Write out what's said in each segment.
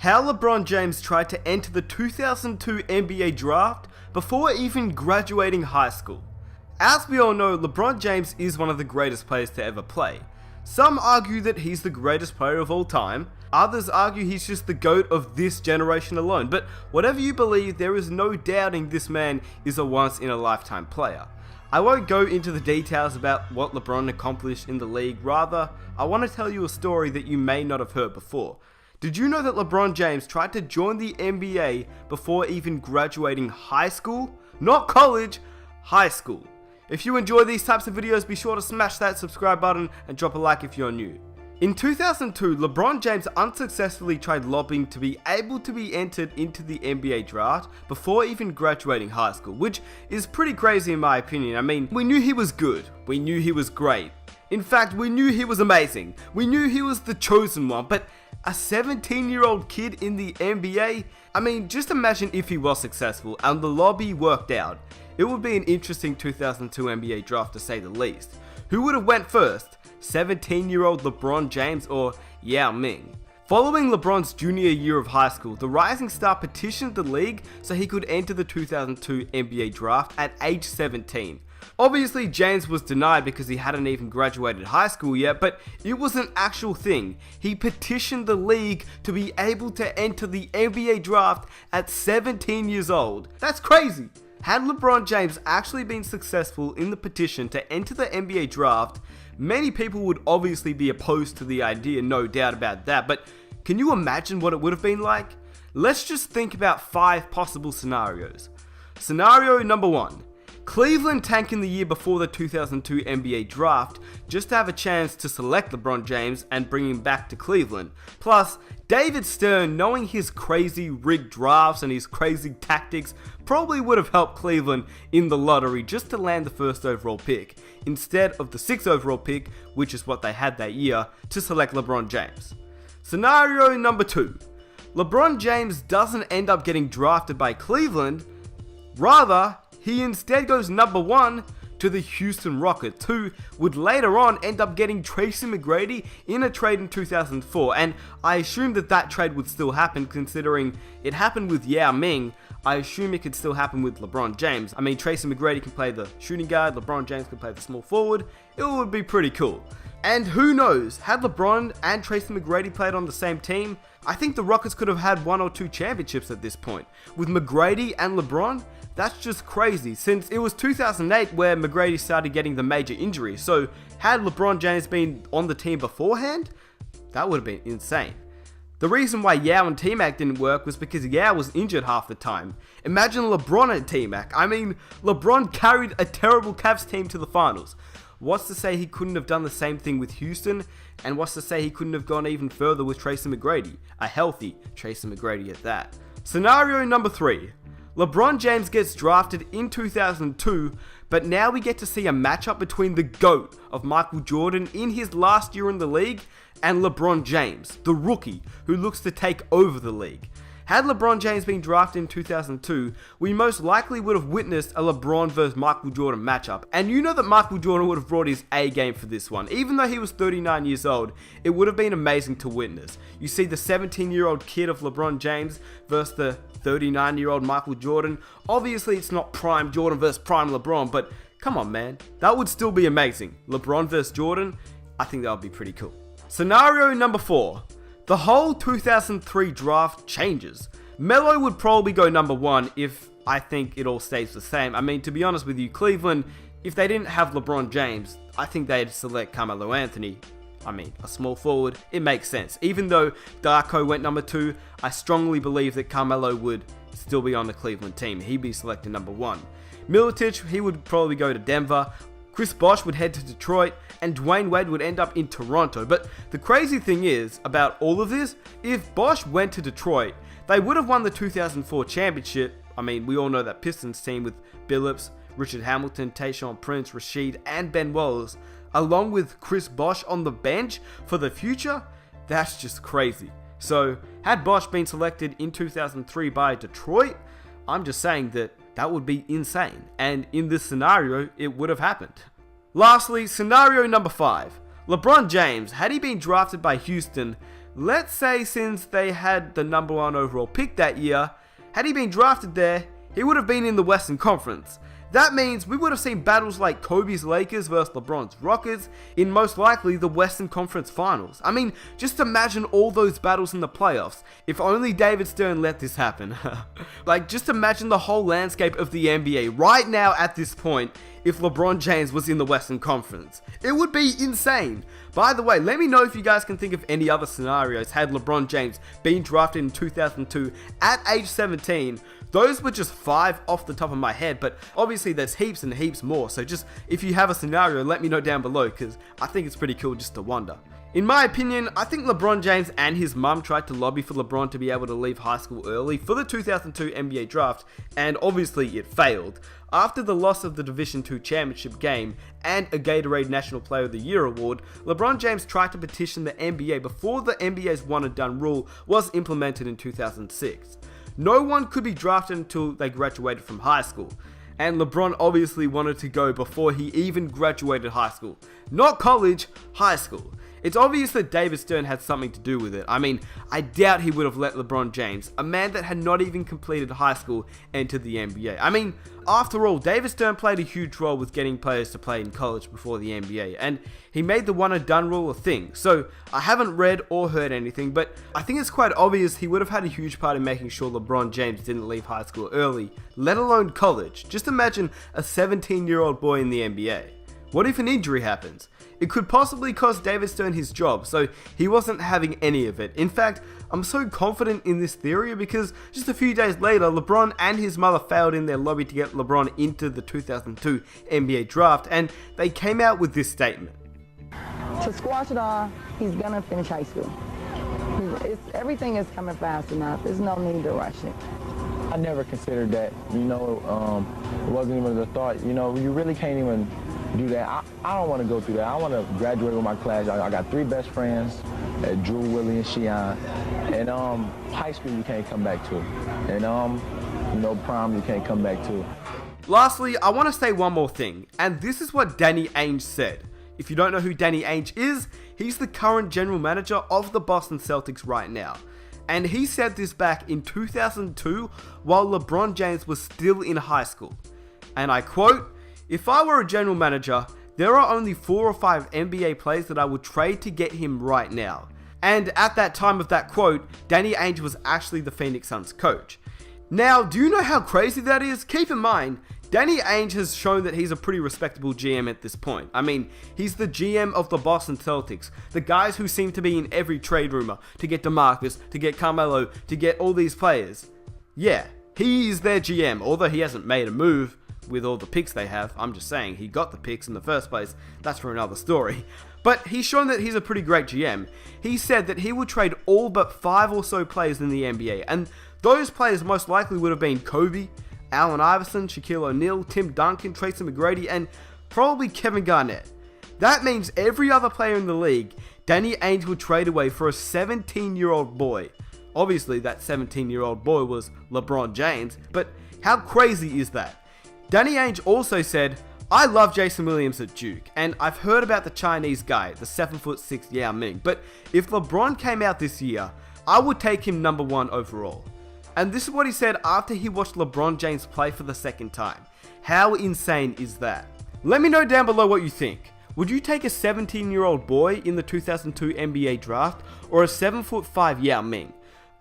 How LeBron James tried to enter the 2002 NBA draft before even graduating high school. As we all know, LeBron James is one of the greatest players to ever play. Some argue that he's the greatest player of all time, others argue he's just the GOAT of this generation alone, but whatever you believe, there is no doubting this man is a once-in-a-lifetime player. I won't go into the details about what LeBron accomplished in the league, rather, I want to tell you a story that you may not have heard before. Did you know that LeBron James tried to join the NBA before even graduating high school? Not college, high school. If you enjoy these types of videos, be sure to smash that subscribe button and drop a like if you're new. In 2002, LeBron James unsuccessfully tried lobbying to be able to be entered into the NBA draft before even graduating high school, which is pretty crazy in my opinion. I mean, we knew he was good, we knew he was great. In fact, we knew he was amazing, we knew he was the chosen one, but a 17-year-old kid in the NBA? I mean, just imagine if he was successful and the lobby worked out. It would be an interesting 2002 NBA draft to say the least. Who would have went first? 17-year-old LeBron James or Yao Ming? Following LeBron's junior year of high school, the rising star petitioned the league so he could enter the 2002 NBA draft at age 17. Obviously, James was denied because he hadn't even graduated high school yet, but it was an actual thing. He petitioned the league to be able to enter the NBA draft at 17 years old. That's crazy! Had LeBron James actually been successful in the petition to enter the NBA draft, many people would obviously be opposed to the idea, no doubt about that, but can you imagine what it would have been like? Let's just think about 5 possible scenarios. Scenario number 1. Cleveland tank in the year before the 2002 NBA draft just to have a chance to select LeBron James and bring him back to Cleveland. Plus, David Stern, knowing his crazy rigged drafts and his crazy tactics, probably would have helped Cleveland in the lottery just to land the first overall pick, instead of the 6th overall pick, which is what they had that year, to select LeBron James. Scenario number 2. LeBron James doesn't end up getting drafted by Cleveland, rather, he instead goes number 1 to the Houston Rockets, who would later on end up getting Tracy McGrady in a trade in 2004, and I assume that trade would still happen considering it happened with Yao Ming. I assume it could still happen with LeBron James. I mean, Tracy McGrady can play the shooting guard, LeBron James can play the small forward. It would be pretty cool. And who knows, had LeBron and Tracy McGrady played on the same team, I think the Rockets could have had 1 or 2 championships at this point. With McGrady and LeBron, that's just crazy, since it was 2008 where McGrady started getting the major injuries, so had LeBron James been on the team beforehand, that would have been insane. The reason why Yao and T-Mac didn't work was because Yao was injured half the time. Imagine LeBron and T-Mac. I mean, LeBron carried a terrible Cavs team to the finals. What's to say he couldn't have done the same thing with Houston? And what's to say he couldn't have gone even further with Tracy McGrady? A healthy Tracy McGrady at that. Scenario number 3. LeBron James gets drafted in 2002, but now we get to see a matchup between the GOAT of Michael Jordan in his last year in the league and LeBron James, the rookie, who looks to take over the league. Had LeBron James been drafted in 2002, we most likely would have witnessed a LeBron vs Michael Jordan matchup. And you know that Michael Jordan would have brought his A game for this one. Even though he was 39 years old, it would have been amazing to witness. You see the 17-year-old kid of LeBron James versus the 39-year-old Michael Jordan. Obviously, it's not prime Jordan versus prime LeBron, but come on, man. That would still be amazing. LeBron versus Jordan, I think that would be pretty cool. Scenario number 4. The whole 2003 draft changes. Melo would probably go number 1 if I think it all stays the same. I mean, to be honest with you, Cleveland, if they didn't have LeBron James, I think they'd select Carmelo Anthony. I mean, a small forward, it makes sense. Even though Darko went number 2, I strongly believe that Carmelo would still be on the Cleveland team. He'd be selected number 1. Miletich, he would probably go to Denver. Chris Bosh would head to Detroit, and Dwayne Wade would end up in Toronto. But the crazy thing is, about all of this, if Bosh went to Detroit, they would have won the 2004 championship. I mean, we all know that Pistons team with Billups, Richard Hamilton, Tayshaun Prince, Rasheed, and Ben Wallace, along with Chris Bosh on the bench for the future. That's just crazy. So, had Bosh been selected in 2003 by Detroit, I'm just saying that would be insane, and in this scenario, it would have happened. Lastly, scenario number 5. LeBron James, had he been drafted by Houston, let's say since they had the number 1 overall pick that year, had he been drafted there, he would have been in the Western Conference. That means we would have seen battles like Kobe's Lakers versus LeBron's Rockets in most likely the Western Conference Finals. I mean, just imagine all those battles in the playoffs. If only David Stern let this happen. Like, just imagine the whole landscape of the NBA right now at this point if LeBron James was in the Western Conference. It would be insane. By the way, let me know if you guys can think of any other scenarios had LeBron James been drafted in 2002 at age 17. Those were just 5 off the top of my head, but obviously there's heaps and heaps more, so just if you have a scenario, let me know down below, because I think it's pretty cool just to wonder. In my opinion, I think LeBron James and his mum tried to lobby for LeBron to be able to leave high school early for the 2002 NBA draft, and obviously it failed. After the loss of the Division II championship game and a Gatorade National Player of the Year award, LeBron James tried to petition the NBA before the NBA's one and done rule was implemented in 2006. No one could be drafted until they graduated from high school, and LeBron obviously wanted to go before he even graduated high school. Not college, high school. It's obvious that David Stern had something to do with it. I mean, I doubt he would have let LeBron James, a man that had not even completed high school, enter the NBA. I mean, after all, David Stern played a huge role with getting players to play in college before the NBA, and he made the one and done rule a thing. So, I haven't read or heard anything, but I think it's quite obvious he would have had a huge part in making sure LeBron James didn't leave high school early, let alone college. Just imagine a 17-year-old boy in the NBA. What if an injury happens? It could possibly cost David Stern his job, so he wasn't having any of it. In fact, I'm so confident in this theory because just a few days later, LeBron and his mother failed in their lobby to get LeBron into the 2002 NBA draft, and they came out with this statement. To squash it all, he's gonna finish high school. Everything is coming fast enough. There's no need to rush it. I never considered that, it wasn't even the thought, you really can't even do that. I don't want to go through that. I want to graduate with my class. I got 3 best friends, Drew, Willie, and Shion. And high school you can't come back to. And prom you can't come back to. Lastly, I want to say one more thing, and this is what Danny Ainge said. If you don't know who Danny Ainge is, he's the current general manager of the Boston Celtics right now. And he said this back in 2002 while LeBron James was still in high school. And I quote, "If I were a general manager, there are only 4 or 5 NBA players that I would trade to get him right now." And at that time of that quote, Danny Ainge was actually the Phoenix Suns coach. Now, do you know how crazy that is? Keep in mind, Danny Ainge has shown that he's a pretty respectable GM at this point. I mean, he's the GM of the Boston Celtics, the guys who seem to be in every trade rumor to get DeMarcus, to get Carmelo, to get all these players. Yeah, he is their GM, although he hasn't made a move with all the picks they have. I'm just saying, he got the picks in the first place. That's for another story. But he's shown that he's a pretty great GM. He said that he would trade all but 5 or so players in the NBA, and those players most likely would have been Kobe, Allen Iverson, Shaquille O'Neal, Tim Duncan, Tracy McGrady, and probably Kevin Garnett. That means every other player in the league, Danny Ainge would trade away for a 17-year-old boy. Obviously, that 17-year-old boy was LeBron James, but how crazy is that? Danny Ainge also said, "I love Jason Williams at Duke, and I've heard about the Chinese guy, the 7'6" Yao Ming, but if LeBron came out this year, I would take him number 1 overall." And this is what he said after he watched LeBron James play for the second time. How insane is that? Let me know down below what you think. Would you take a 17-year-old boy in the 2002 NBA draft or a 7'5" Yao Ming?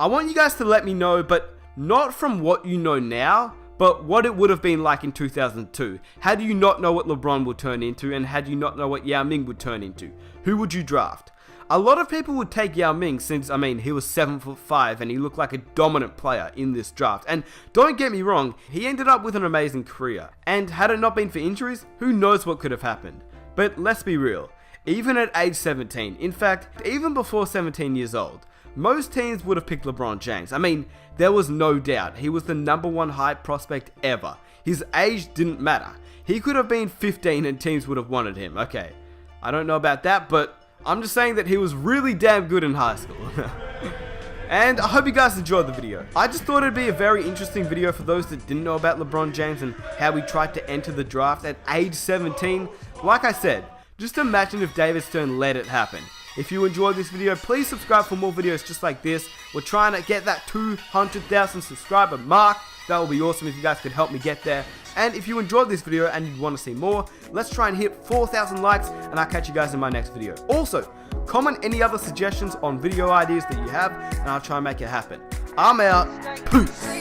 I want you guys to let me know, but not from what you know now, but what it would have been like in 2002. Had you not know what LeBron would turn into, and had you not know what Yao Ming would turn into? Who would you draft? A lot of people would take Yao Ming since, he was 7'5" and he looked like a dominant player in this draft. And don't get me wrong, he ended up with an amazing career. And had it not been for injuries, who knows what could have happened. But let's be real, even at age 17, in fact, even before 17 years old, most teams would have picked LeBron James. There was no doubt he was the number 1 hype prospect ever. His age didn't matter. He could have been 15 and teams would have wanted him. Okay, I don't know about that, but I'm just saying that he was really damn good in high school. And I hope you guys enjoyed the video. I just thought it'd be a very interesting video for those that didn't know about LeBron James and how he tried to enter the draft at age 17. Like I said, just imagine if David Stern let it happen. If you enjoyed this video, please subscribe for more videos just like this. We're trying to get that 200,000 subscriber mark. That would be awesome if you guys could help me get there. And if you enjoyed this video and you want to see more, let's try and hit 4,000 likes, and I'll catch you guys in my next video. Also, comment any other suggestions on video ideas that you have, and I'll try and make it happen. I'm out. Peace.